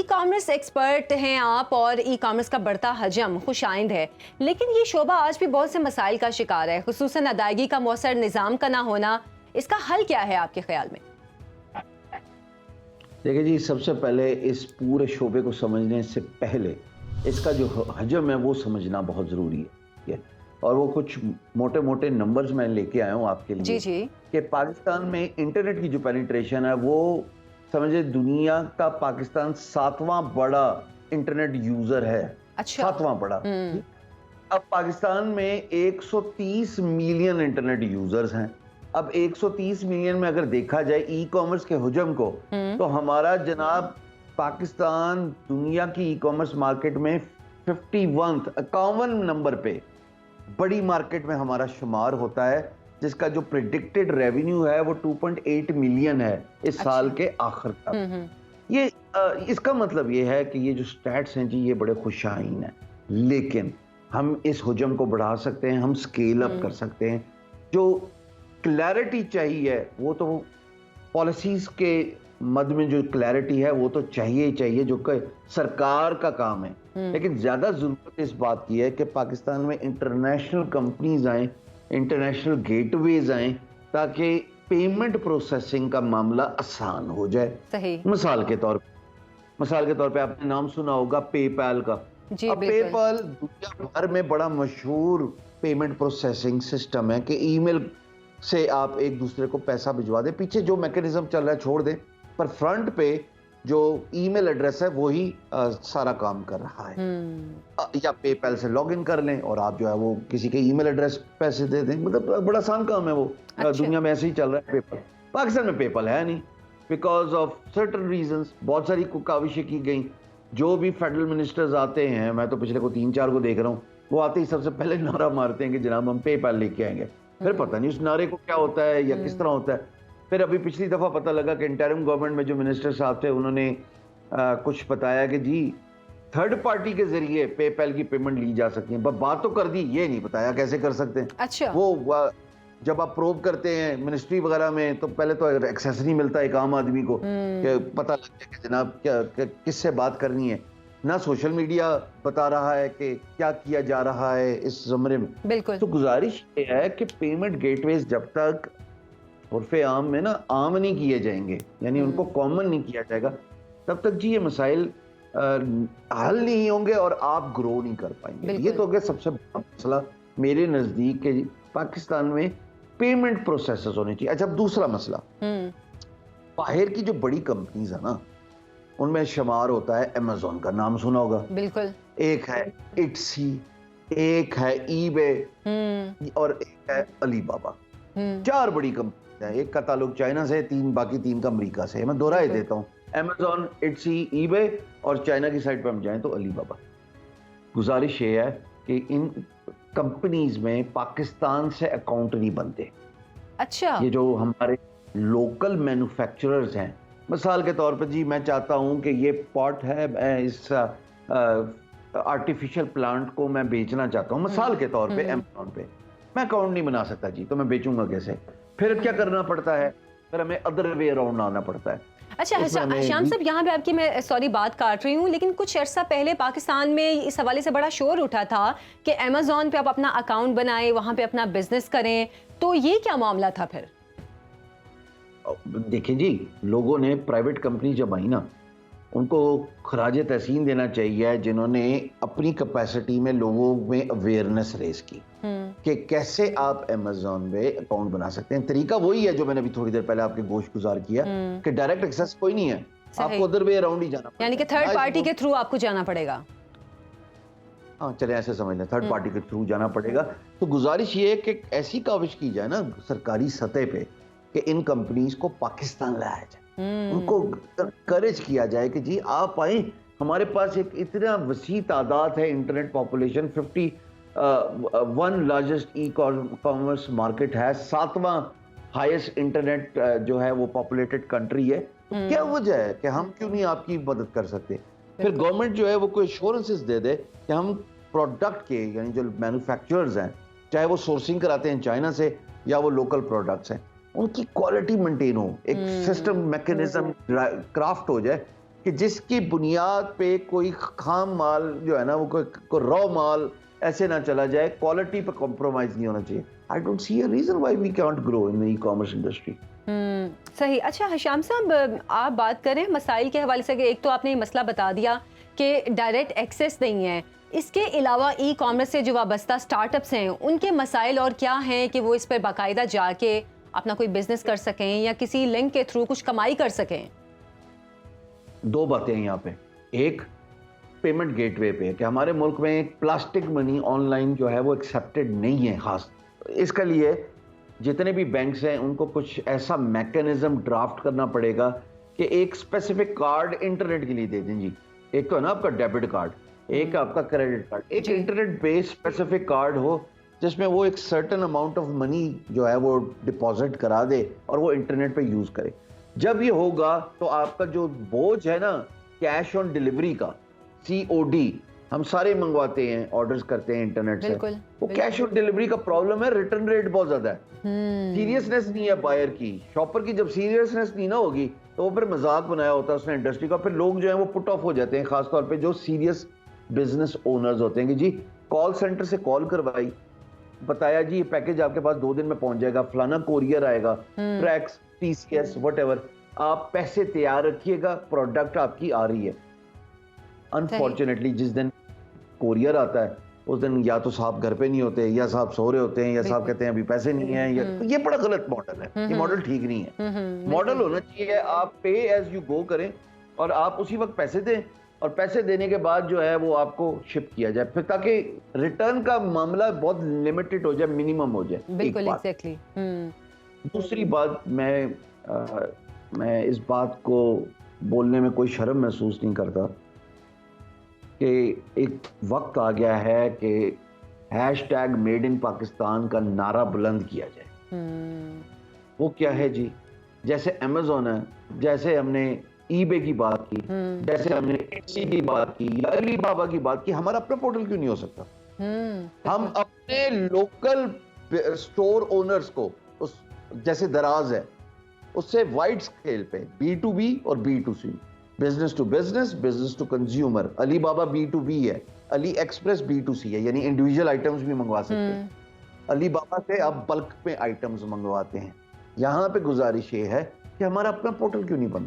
Commerce expert हैं आप और ई कॉमर्स का बढ़ता हजम खुशाइंद है, लेकिन ये शोबा आज भी बहुत से मसाइल का शिकार है, खुसूसन अदायगी का मौसर निज़ाम का ना होना। इसका हल क्या है आपके ख्याल में? देखिए जी, सबसे पहले इस पूरे शोबे को समझने से पहले इसका जो हजम है वो समझना बहुत ज़रूरी है। और वो कुछ मोटे मोटे नंबर्स मैं लेके आया हूँ आपके लिए जी कि पाकिस्तान में इंटरनेट की जो पेनिट्रेशन है वो समझे दुनिया का पाकिस्तान 7वां बड़ा इंटरनेट यूजर है। अच्छा। 7वां बड़ा। अब पाकिस्तान में 130 मिलियन इंटरनेट यूजर्स हैं। अब 130 मिलियन में अगर देखा जाए ई कॉमर्स के हुजम को, तो हमारा जनाब पाकिस्तान दुनिया की ई कॉमर्स मार्केट में 51 नंबर पे बड़ी मार्केट में हमारा शुमार होता है, जिसका जो प्रिडिक्टेड रेवेन्यू है वो 2.8 मिलियन है इस साल के आखिर तक। ये इसका मतलब ये है कि ये जो स्टैट्स हैं जी ये बड़े खुशाइन हैं, लेकिन हम इस हुजम को बढ़ा सकते हैं, हम स्केल अप कर सकते हैं। जो क्लैरिटी चाहिए वो तो पॉलिसीज के मद में जो क्लैरिटी है वो तो चाहिए ही चाहिए, जो कि सरकार का काम है। लेकिन ज्यादा जरूरत इस बात की है कि पाकिस्तान में इंटरनेशनल कंपनीज आए, इंटरनेशनल गेटवेज आए, ताकि पेमेंट प्रोसेसिंग का मामला आसान हो जाए। सही। मिसाल के तौर पे आपने नाम सुना होगा पेपैल का। अब पेपैल दुनिया भर में बड़ा मशहूर पेमेंट प्रोसेसिंग सिस्टम है कि ईमेल से आप एक दूसरे को पैसा भिजवा दें, पीछे जो मैकेनिज्म चल रहा है छोड़ दें, पर फ्रंट पे जो ईमेल एड्रेस है वही सारा काम कर रहा है। या पेपैल से लॉगिन कर लें और आप जो है वो किसी के ईमेल एड्रेस पैसे दे दें, मतलब बड़ा आसान काम है वो। अच्छा। दुनिया में ऐसे ही चल रहा है पेपैल। पाकिस्तान में पेपैल है नहीं, बिकॉज ऑफ सर्टन रीजंस। बहुत सारी काविशें की गई। जो भी फेडरल मिनिस्टर्स आते हैं, मैं तो पिछले को 3-4 को देख रहा हूँ, वो आते ही सबसे पहले नारा मारते हैं कि जनाब हम पेपैल लेके आएंगे। फिर पता नहीं उस नारे को क्या होता है या किस तरह होता है। फिर अभी पिछली दफा पता लगा कि इंटरिम गवर्नमेंट में जो मिनिस्टर साहब थे उन्होंने कुछ बताया कि जी थर्ड पार्टी के जरिए पेपैल की पेमेंट ली जा सकती है। बात तो कर दी, ये नहीं बताया कैसे कर सकते हैं। अच्छा। वो जब आप प्रोब करते हैं मिनिस्ट्री वगैरह में, तो पहले तो एक्सेस नहीं मिलता एक आम आदमी को कि पता लग जाए कि जनाब क्या किससे बात करनी है। ना सोशल मीडिया बता रहा है कि क्या किया जा रहा है इस ज़मरे में। बिल्कुल। तो गुजारिश ये है कि पेमेंट गेटवेज जब तक उर्फ़े आम में ना आम नहीं किए जाएंगे, यानी उनको कॉमन नहीं किया जाएगा, तब तक जी ये मसाइल हल नहीं होंगे और आप ग्रो नहीं कर पाएंगे। ये तो हो गया सबसे बड़ा मसला मेरे नज़दीक के पाकिस्तान में पेमेंट प्रोसेसेस होने चाहिए। अच्छा, अब दूसरा मसला, बाहर की जो बड़ी कंपनीज है ना, उनमें शुमार होता है अमेज़न का, नाम सुना होगा। बिल्कुल। एक है इट्सी, एक है ईबे और एक है अलीबाबा। 4 बड़ी कंपनी है। एक का ताल्लुक चाइना से, बाकी 3 का अमेरिका से। मैं दोहराए देता हूँ, अमेज़न, इट्सी, ईबे और चाइना की साइड पे हम जाएं तो अलीबाबा। गुजारिश ये है कि इन कंपनीज में पाकिस्तान से अकाउंट नहीं बनते। अच्छा। ये जो हमारे लोकल मैन्युफैक्चरर्स हैं, मिसाल के तौर पर जी मैं चाहता हूं कि ये पॉट है, इस आर्टिफिशियल प्लांट को मैं बेचना चाहता हूं, मिसाल के तौर पे अमेज़न पे, मैं अकाउंट नहीं बना सकता जी, तो मैं बेचूंगा कैसे? फिर क्या करना पड़ता है? फिर हमें अदर वे अराउंड आना पड़ता है। अच्छा, शाम साहब, यहाँ पे आपकी मैं सॉरी बात काट रही हूँ, लेकिन कुछ अर्सा पहले पाकिस्तान में इस हवाले से बड़ा शोर उठा था कि अमेज़न पे आप अपना अकाउंट बनाएं, वहाँ पे अपना बिजनेस करें, तो ये क्या मामला था फिर? देखिए जी, लोगों ने प्राइवेट कंपनी जब आई ना, उनको खराज तहसीन देना चाहिए जिन्होंने अपनी कैपेसिटी में लोगों में अवेयरनेस रेस की कि कैसे आप अमेज़न में अकाउंट बना सकते हैं। तरीका वही है जो मैंने अभी थोड़ी देर पहले आपके गोश गुजार किया कि डायरेक्ट एक्सेस कोई नहीं है, आपको अदर वे अराउंड ही जाना पड़ेगा, यानी कि थर्ड पार्टी के थ्रू आपको जाना पड़ेगा। हाँ, चले ऐसे समझ लें, थर्ड पार्टी के थ्रू जाना पड़ेगा। तो गुजारिश ये है कि ऐसी काविश की जाए ना सरकारी सतह पे कि इन कंपनीज को पाकिस्तान लाया जाए, उनको करेज किया जाए कि जी आप आए, हमारे पास एक इतना वसी तादाद है, internet population 51 largest e commerce market है, 7वां हाईएस्ट इंटरनेट जो है वो पॉपुलेटेड कंट्री है। तो क्या वजह है कि हम क्यों नहीं आपकी मदद कर सकते? फिर गवर्नमेंट जो है वो कोई एश्योरेंसेस दे दे कि हम प्रोडक्ट के, यानी जो मैन्युफैक्चरर्स हैं, चाहे वो सोर्सिंग कराते हैं चाइना से या वो लोकल प्रोडक्ट्स हैं, उनकी क्वालिटी मेंटेन हो, एक सिस्टम मैकेनिज्म क्राफ्ट हो जाए कि जिसकी बुनियाद पे कोई खाम माल जो है ना वो कोई रॉ माल ऐसे ना चला जाए, क्वालिटी पे कॉम्प्रोमाइज नहीं होना चाहिए। I don't see a reason why we can't grow in the e commerce industry. सही। अच्छा हिशाम साहब, आप बात करें मसाइल के हवाले से, कि एक तो आपने ये मसला बता दिया कि डायरेक्ट एक्सेस नहीं है, इसके अलावा ई कॉमर्स से जो वाबस्ता स्टार्टअप्स हैं उनके मसाइल और क्या हैं कि वो इस पर बाकायदा जाके अपना कोई बिजनेस कर सकें या किसी लिंक के थ्रू कुछ कमाई कर सकें? दो बातें हैं यहाँ पे। एक, पेमेंट गेटवे पे कि हमारे मुल्क में एक प्लास्टिक मनी ऑनलाइन जो है वो एक्सेप्टेड नहीं है। खास इसके लिए जितने भी बैंक्स हैं उनको कुछ ऐसा मैकेनिज्म ड्राफ्ट करना पड़ेगा कि एक स्पेसिफिक कार्ड इंटरनेट के लिए दे दें जी। एक तो है ना आपका डेबिट कार्ड, एक आपका क्रेडिट कार्ड, एक इंटरनेट बेस्ड स्पेसिफिक कार्ड हो जिसमें वो एक सर्टेन अमाउंट ऑफ मनी जो है वो डिपॉजिट करा दे और वो इंटरनेट पे यूज करे। जब ये होगा तो आपका जो बोझ है ना कैश ऑन डिलीवरी का, COD, हम सारे मंगवाते हैं, ऑर्डर्स करते हैं इंटरनेट से, वो कैश ऑन डिलीवरी का प्रॉब्लम है, रिटर्न रेट बहुत ज्यादा है, सीरियसनेस नहीं है बायर की, शॉपर की। जब सीरियसनेस नहीं ना होगी तो वो फिर मजाक बनाया होता है उसने इंडस्ट्री का, फिर लोग जो है वो पुट ऑफ हो जाते हैं, खासतौर पे जो सीरियस बिजनेस ओनर्स होते हैं कि जी कॉल सेंटर से कॉल करवाई, बताया जी ये पैकेज आपके पास 2 दिन में पहुंच जाएगा, फलाना कोरियर आएगा, ट्रैक्स, TCS, व्हाटएवर, आप पैसे तैयार रखिएगा, प्रोडक्ट आपकी आ रही है। अनफॉर्चुनेटली जिस दिन कोरियर आता है उस दिन या तो साहब घर पे नहीं होते, या साहब सो रहे होते हैं, या साहब कहते हैं अभी पैसे नहीं है, या ये बड़ा गलत मॉडल है। ये मॉडल ठीक नहीं है। मॉडल होना चाहिए आप पे एज यू गो करें और आप उसी वक्त पैसे दें और पैसे देने के बाद जो है वो आपको शिप किया जाए, फिर ताकि रिटर्न का मामला बहुत लिमिटेड हो जाए, मिनिमम हो जाए। बिल्कुल एग्जैक्टली। दूसरी बात, मैं इस बात को बोलने में कोई शर्म महसूस नहीं करता कि एक वक्त आ गया है कि हैशटैग मेड इन पाकिस्तान का नारा बुलंद किया जाए। वो क्या है जी? जैसे अमेज़न है, जैसे हमने ईबे की बात की, जैसे हमने Etsy की बात की या अलीबाबा की बात की, हमारा अपना पोर्टल क्यों नहीं हो सकता? हम अपने लोकल स्टोर ओनर्स को, उस जैसे दराज है उससे वाइड स्केल पे B2B और B2C, business to business, business to consumer, Alibaba B2B है, अली एक्सप्रेस B2C है, यानी इंडिविजुअल आइटम्स भी मंगवा सकते हैं। अलीबाबा से आप बल्क में आइटम्स मंगवाते हैं। यहाँ पे गुजारिश ये है कि हमारा अपना पोर्टल क्यों नहीं बनता?